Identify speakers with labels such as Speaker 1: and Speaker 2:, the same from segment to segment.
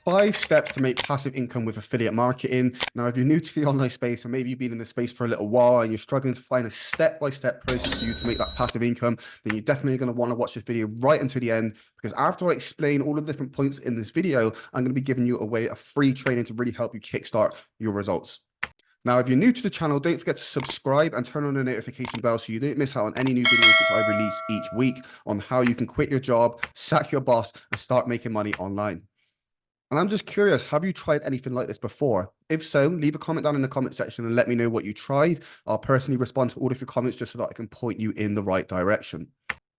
Speaker 1: 5 steps to make passive income with affiliate marketing. Now, if you're new to the online space, or maybe you've been in the space for a little while and you're struggling to find a step-by-step process for you to make that passive income, then you're definitely going to want to watch this video right until the end, because after I explain all of the different points in this video, I'm going to be giving you away a free training to really help you kickstart your results. Now, if you're new to the channel, don't forget to subscribe and turn on the notification bell so you don't miss out on any new videos which I release each week on how you can quit your job, sack your boss, and start making money online. And I'm just curious, have you tried anything like this before? If so, leave a comment down in the comment section and let me know what you tried. I'll personally respond to all of your comments just so that I can point you in the right direction.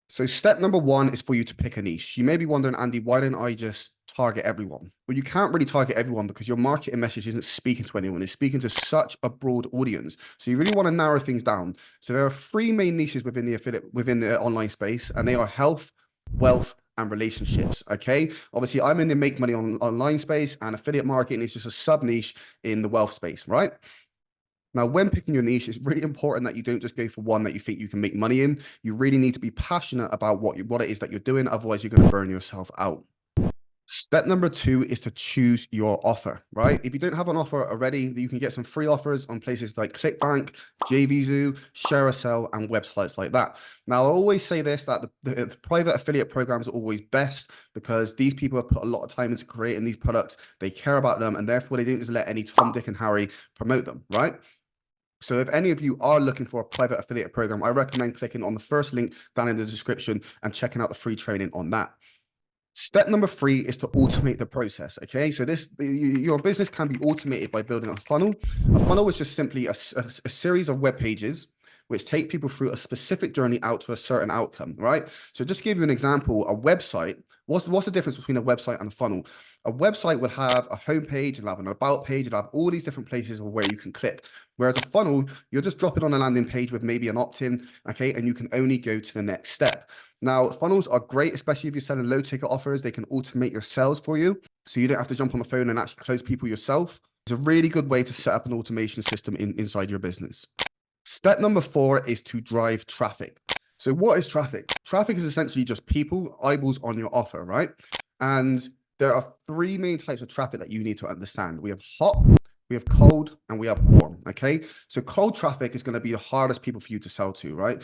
Speaker 1: So step number 1 is for you to pick a niche. You may be wondering, Andy, why don't I just target everyone? Well, you can't really target everyone because your marketing message isn't speaking to anyone. It's speaking to such a broad audience. So you really want to narrow things down. So there are 3 main niches within the online space, and they are health, wealth, and relationships. Okay. Obviously, I'm in the make money online space, and affiliate marketing is just a sub niche in the wealth space, right? Now, when picking your niche, it's really important that you don't just go for one that you think you can make money in. You really need to be passionate about what it is that you're doing. Otherwise, you're going to burn yourself out. Step number 2 is to choose your offer, right? If you don't have an offer already, you can get some free offers on places like ClickBank, JVZoo, ShareASell, and websites like that. Now, I always say this, that the private affiliate programs are always best because these people have put a lot of time into creating these products. They care about them, and therefore they don't just let any Tom, Dick, and Harry promote them, right? So if any of you are looking for a private affiliate program, I recommend clicking on the first link down in the description and checking out the free training on that. Step number 3 is to automate the process. Okay, so your business can be automated by building a funnel. A funnel is just simply a series of web pages which take people through a specific journey out to a certain outcome, right? So just to give you an example, a website, what's the difference between a website and a funnel? A website will have a homepage, it'll have an about page, it'll have all these different places where you can click. Whereas a funnel, you're just dropping on a landing page with maybe an opt-in, okay, and you can only go to the next step. Now, funnels are great, especially if you're selling low ticket offers. They can automate your sales for you, so you don't have to jump on the phone and actually close people yourself. It's a really good way to set up an automation system inside your business. Step number 4 is to drive traffic. So what is traffic? Traffic is essentially just people, eyeballs on your offer, right? And there are 3 main types of traffic that you need to understand. We have hot, we have cold, and we have warm, okay? So cold traffic is going to be the hardest people for you to sell to, right?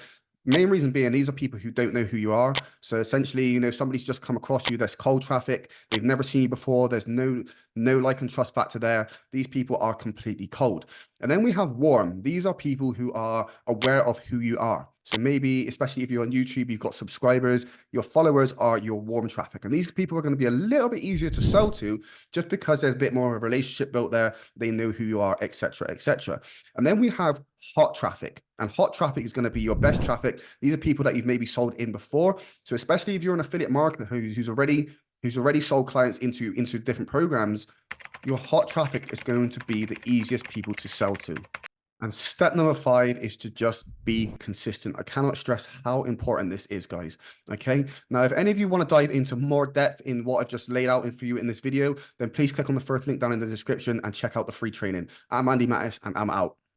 Speaker 1: Main reason being, these are people who don't know who you are. So essentially, you know, somebody's just come across you, that's cold traffic. They've never seen you before. There's no like and trust factor there. These people are completely cold. And then we have warm. These are people who are aware of who you are. So maybe, especially if you're on YouTube, you've got subscribers, your followers are your warm traffic. And these people are going to be a little bit easier to sell to just because there's a bit more of a relationship built there. They know who you are, etc., etc. And then we have hot traffic, and hot traffic is going to be your best traffic. These are people that you've maybe sold in before. So especially if you're an affiliate marketer who's already sold clients into different programs, your hot traffic is going to be the easiest people to sell to. And step number 5 is to just be consistent. I cannot stress how important this is, guys. Okay. Now, if any of you want to dive into more depth in what I've just laid out for you in this video, then please click on the first link down in the description and check out the free training. I'm Andy Mattis, and I'm out.